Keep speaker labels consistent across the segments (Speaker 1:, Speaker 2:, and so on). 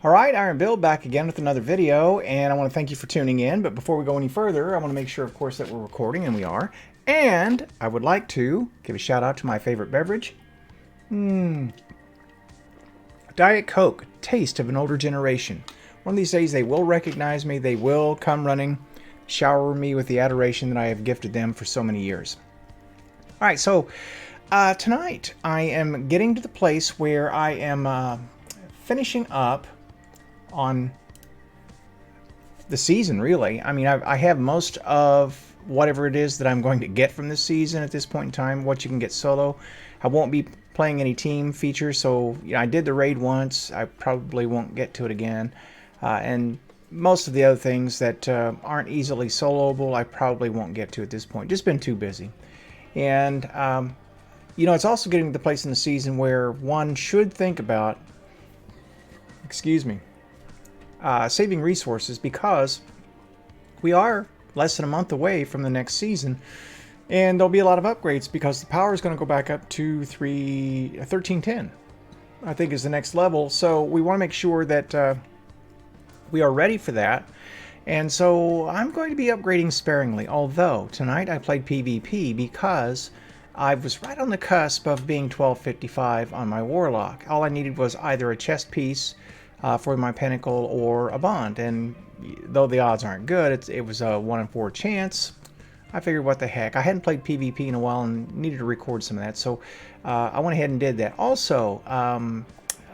Speaker 1: Alright, Iron Bill back again with another video, and I want to thank you for tuning in. But before we go any further, I want to make sure, of course, that we're recording, and we are. And I would like to give a shout out to my favorite beverage. Diet Coke, taste of an older generation. One of these days they will recognize me, they will come running, shower me with the adoration that I have gifted them for so many years. Alright, so tonight I am getting to the place where I am finishing up on the season, really. I mean, I have most of whatever it is that I'm going to get from this season at this point in time, what you can get solo. I won't be playing any team features, so you know, I did the raid once. I probably won't get to it again. And most of the other things that aren't easily soloable, I probably won't get to at this point. Just been too busy. And, you know, it's also getting to the place in the season where one should think about, excuse me, saving resources, because we are less than a month away from the next season, and there'll be a lot of upgrades because the power is going to go back up to 1310, I think, is the next level. So we want to make sure that we are ready for that, and so I'm going to be upgrading sparingly. Although tonight I played PvP because I was right on the cusp of being 1255 on my Warlock. All I needed was either a chest piece for my pinnacle or a bond, and though the odds aren't good, it was a 1 in 4 chance. I figured, what the heck, I hadn't played PvP in a while and needed to record some of that, so I went ahead and did that. Also,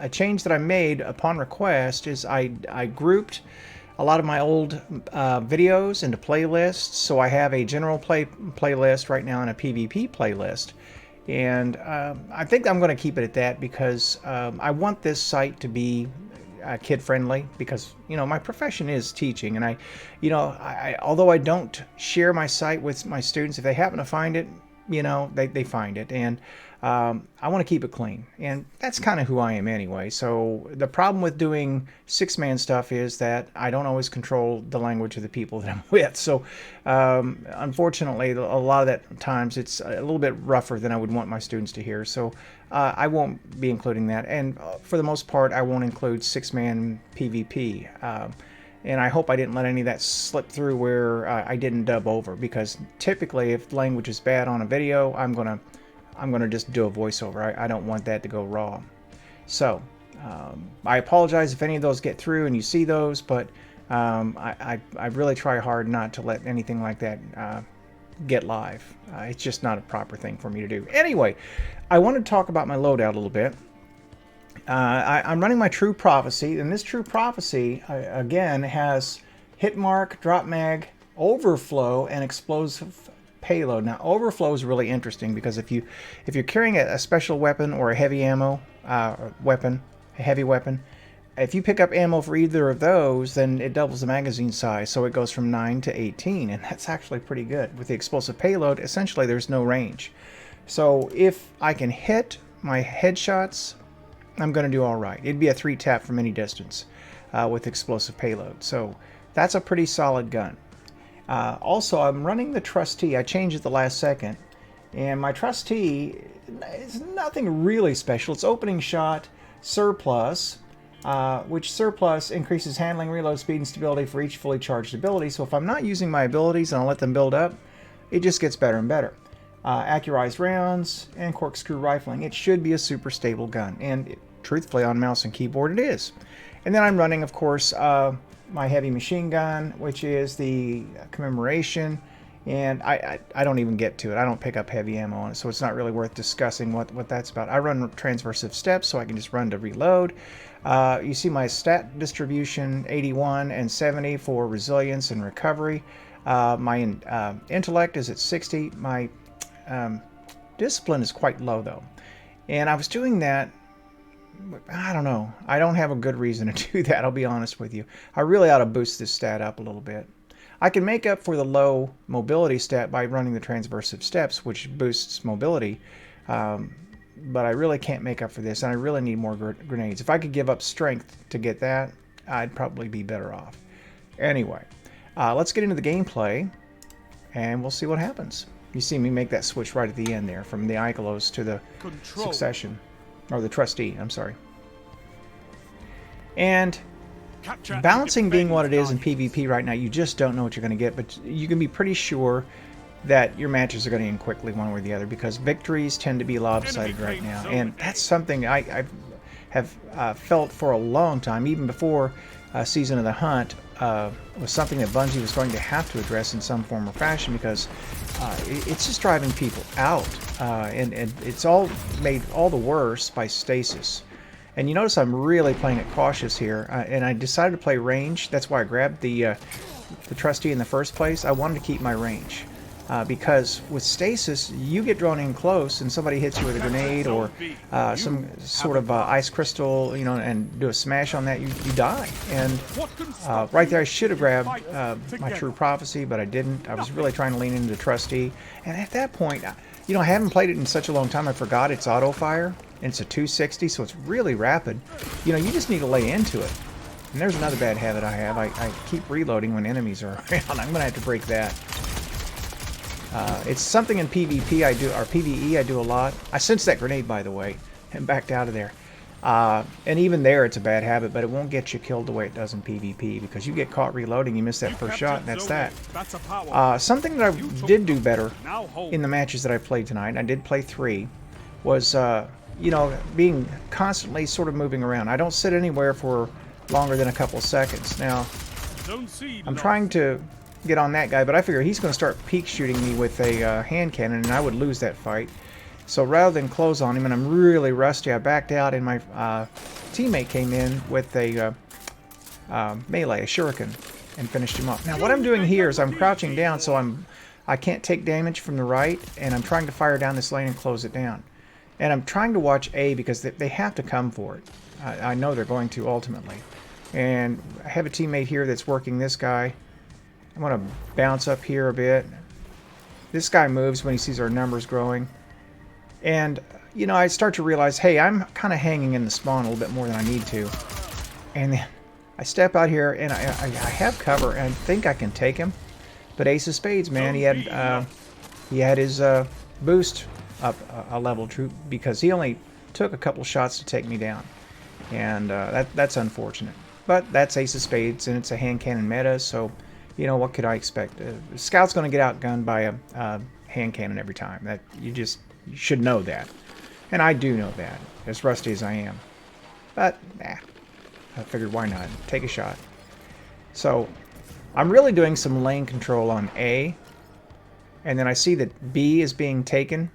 Speaker 1: a change that I made upon request is I grouped a lot of my old videos into playlists, so I have a general playlist right now and a PvP playlist. And I think I'm going to keep it at that because I want this site to be kid-friendly, because you know my profession is teaching, and although I don't share my site with my students, if they happen to find it, you know, they find it, and I want to keep it clean, and that's kind of who I am anyway. So the problem with doing six-man stuff is that I don't always control the language of the people that I'm with. So unfortunately, a lot of that times it's a little bit rougher than I would want my students to hear. So I won't be including that, and for the most part I won't include six-man PvP, and I hope I didn't let any of that slip through where I didn't dub over, because typically if language is bad on a video, I'm gonna just do a voiceover. I don't want that to go raw. So I apologize if any of those get through and you see those, but I really try hard not to let anything like that get live. It's just not a proper thing for me to do. Anyway, I want to talk about my loadout a little bit. I'm running my True Prophecy, and this True Prophecy again has hit mark, drop mag, overflow, and explosive payload. Now overflow is really interesting because if you're carrying a special weapon or a heavy ammo weapon, a heavy weapon, if you pick up ammo for either of those, then it doubles the magazine size, so it goes from 9 to 18, and that's actually pretty good. With the explosive payload, essentially there's no range. So if I can hit my headshots, I'm going to do all right. It'd be a 3-tap from any distance with explosive payload. So that's a pretty solid gun. Also, I'm running the Trustee. I changed it the last second, and my Trustee is nothing really special. It's opening shot, surplus, which surplus increases handling, reload speed, and stability for each fully charged ability. So if I'm not using my abilities and I'll let them build up, it just gets better and better. Accurized rounds and corkscrew rifling. It should be a super stable gun, and truthfully on mouse and keyboard it is. And then I'm running, of course, my heavy machine gun, which is the Commemoration, and I don't even get to it. I don't pick up heavy ammo on it, so it's not really worth discussing what that's about. I run Transversive steps, so I can just run to reload. You see my stat distribution, 81 and 70 for resilience and recovery. My intellect is at 60. My discipline is quite low though, and I was doing that, I don't know, I don't have a good reason to do that, I'll be honest with you. I really ought to boost this stat up a little bit. I can make up for the low mobility stat by running the Transversive steps, which boosts mobility, but I really can't make up for this, and I really need more grenades. If I could give up strength to get that, I'd probably be better off. Anyway, let's get into the gameplay and we'll see what happens. You see me make that switch right at the end there, from the Ikelos to the Succession, or the Trustee, I'm sorry. And Balancing being what it is in PvP right now, you just don't know what you're going to get, but you can be pretty sure that your matches are going to end quickly one way or the other, because victories tend to be lopsided right now, and that's something I have felt for a long time, even before Season of the Hunt was something that Bungie was going to have to address in some form or fashion, because it's just driving people out, and it's all made all the worse by Stasis. And you notice I'm really playing it cautious here, and I decided to play range. That's why I grabbed the Trustee in the first place. I wanted to keep my range. Because with Stasis, you get drawn in close and somebody hits you with a grenade or some sort of ice crystal, you know, and do a smash on that, you die. And right there, I should have grabbed my True Prophecy, but I didn't. I was really trying to lean into the Trustee. And at that point, you know, I haven't played it in such a long time, I forgot it's auto-fire. And it's a 260, so it's really rapid. You know, you just need to lay into it. And there's another bad habit I have. I keep reloading when enemies are around. I'm going to have to break that. It's something in PvP I do, or PvE I do a lot. I sensed that grenade, by the way, and backed out of there. And even there, it's a bad habit, but it won't get you killed the way it does in PvP, because you get caught reloading, you miss that first shot, and that's that. Something that I did do better in the matches that I played tonight, and I did play 3, was, you know, being constantly sort of moving around. I don't sit anywhere for longer than a couple seconds. Now, I'm trying to get on that guy, but I figure he's going to start peek shooting me with a hand cannon, and I would lose that fight. So rather than close on him, and I'm really rusty, I backed out, and my teammate came in with a melee, a shuriken, and finished him off. Now what I'm doing here is I'm crouching down, so I can't take damage from the right, and I'm trying to fire down this lane and close it down. And I'm trying to watch A, because they have to come for it. I know they're going to ultimately. And I have a teammate here that's working this guy. I'm going to bounce up here a bit. This guy moves when he sees our numbers growing. And, you know, I start to realize, hey, I'm kind of hanging in the spawn a little bit more than I need to. And then I step out here, and I have cover, and I think I can take him. But Ace of Spades, man, he had his boost up a level troop, because he only took a couple shots to take me down. And that's unfortunate. But that's Ace of Spades, and it's a hand cannon meta, so... You know, what could I expect? Scout's going to get outgunned by a hand cannon every time. That you should know that. And I do know that, as rusty as I am. But, nah. I figured, why not? Take a shot. So, I'm really doing some lane control on A. And then I see that B is being taken.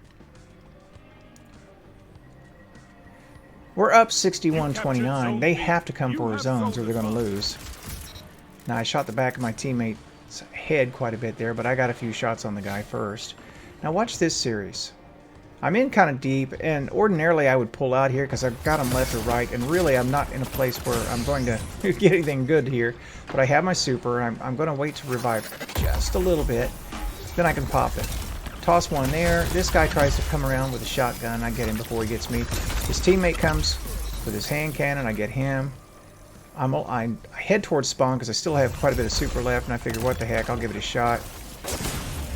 Speaker 1: We're up 61-29. They have to come for our zones or they're going to lose. Now, I shot the back of my teammate's head quite a bit there, but I got a few shots on the guy first. Now, watch this series. I'm in kind of deep, and ordinarily I would pull out here because I've got him left or right, and really I'm not in a place where I'm going to get anything good here. But I have my super, and I'm going to wait to revive just a little bit. Then I can pop it. Toss one there. This guy tries to come around with a shotgun. I get him before he gets me. His teammate comes with his hand cannon. I get him. I head towards spawn because I still have quite a bit of super left, and I figure, what the heck, I'll give it a shot.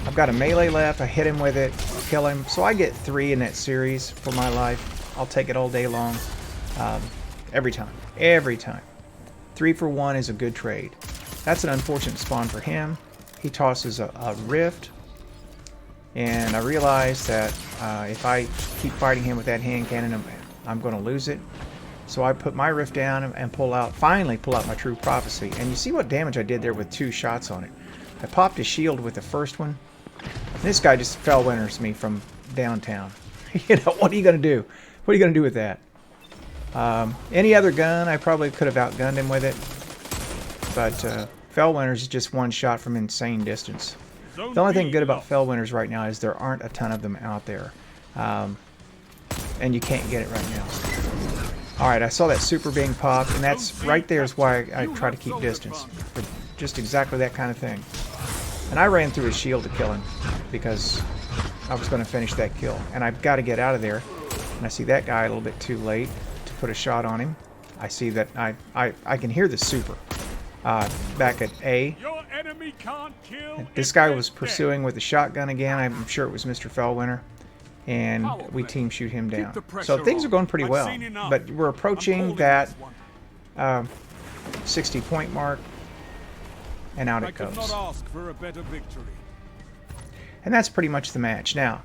Speaker 1: I've got a melee left. I hit him with it, kill him. So I get 3 in that series for my life. I'll take it all day long. Every time. Every time. 3 for 1 is a good trade. That's an unfortunate spawn for him. He tosses a rift. And I realize that if I keep fighting him with that hand cannon, I'm going to lose it. So I put my rift down and finally pull out my True Prophecy. And you see what damage I did there with 2 shots on it. I popped his shield with the first one. And this guy just fell winters me from downtown. You know, what are you going to do? What are you going to do with that? Any other gun, I probably could have outgunned him with it. But Fellwinter's is just one shot from insane distance. The only thing good about Fellwinter's right now is there aren't a ton of them out there. And you can't get it right now. Alright, I saw that super being popped, and that's right there is why I try to keep distance. For just exactly that kind of thing. And I ran through his shield to kill him, because I was going to finish that kill. And I've got to get out of there. And I see that guy a little bit too late to put a shot on him. I see that I can hear the super back at A. And this guy was pursuing with the shotgun again. I'm sure it was Mr. Fellwinter. And we team shoot him down. So things are going pretty well. But we're approaching that 60 point mark, and out
Speaker 2: I
Speaker 1: it
Speaker 2: could
Speaker 1: goes.
Speaker 2: not ask for a better victory.
Speaker 1: And that's pretty much the match. Now,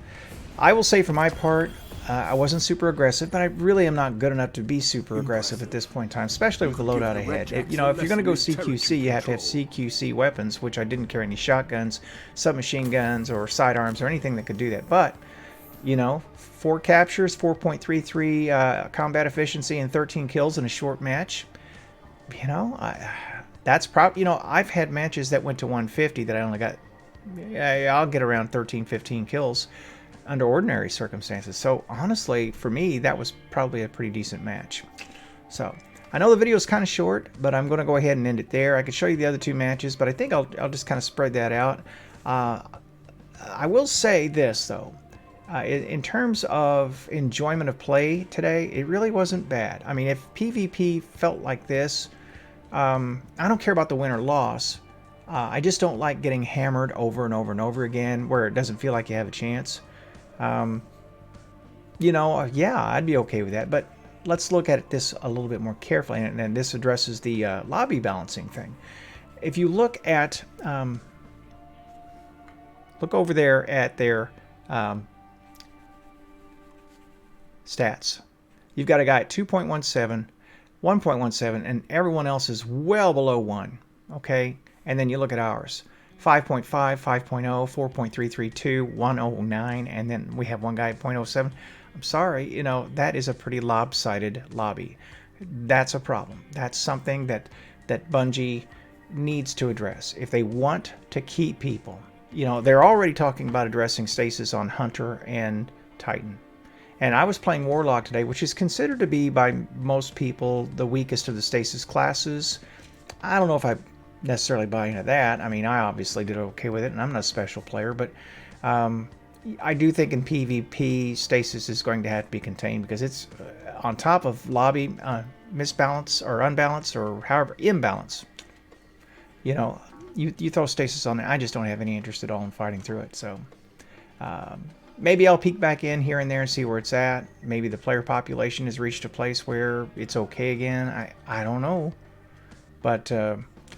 Speaker 1: I will say for my part, I wasn't super aggressive, but I really am not good enough to be super aggressive at this point in time, especially with the loadout ahead. You know, if you're going to go CQC, you have to have CQC weapons, which I didn't carry any shotguns, submachine guns, or sidearms, or anything that could do that. But, you know, 4 captures, 4.33 combat efficiency, and 13 kills in a short match. You know, that's probably, you know, I've had matches that went to 150 that I only got, I'll get around 13, 15 kills under ordinary circumstances. So honestly, for me, that was probably a pretty decent match. So I know the video is kind of short, but I'm going to go ahead and end it there. I could show you the other 2 matches, but I think I'll just kind of spread that out. I will say this though, in terms of enjoyment of play today, it really wasn't bad. I mean, if PvP felt like this, I don't care about the win or loss. I just don't like getting hammered over and over and over again where it doesn't feel like you have a chance. You know, yeah, I'd be okay with that, but let's look at this a little bit more carefully, and this addresses the lobby balancing thing. If you look at, look over there at their stats. You've got a guy at 2.17, 1.17, and everyone else is well below 1, okay? And then you look at ours. 5.5, 5.0, 4.332, 109, and then we have one guy at 0.07. I'm sorry, you know, that is a pretty lopsided lobby. That's a problem. That's something that Bungie needs to address. If they want to keep people, you know, they're already talking about addressing Stasis on Hunter and Titan. And I was playing Warlock today, which is considered to be by most people the weakest of the Stasis classes. I don't know if I necessarily buy into that. I mean, I obviously did okay with it, and I'm not a special player, but I do think in PvP, Stasis is going to have to be contained because it's on top of lobby misbalance or unbalance or however, imbalance. You know, you throw Stasis on there, I just don't have any interest at all in fighting through it. So maybe I'll peek back in here and there and see where it's at. Maybe the player population has reached a place where it's okay again. I don't know. But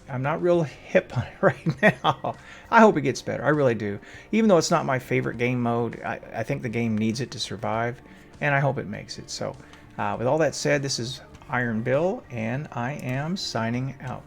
Speaker 1: I'm not real hip on it right now. I hope it gets better. I really do. Even though it's not my favorite game mode, I think the game needs it to survive, and I hope it makes it. So with all that said, this is Iron Bill, and I am signing out.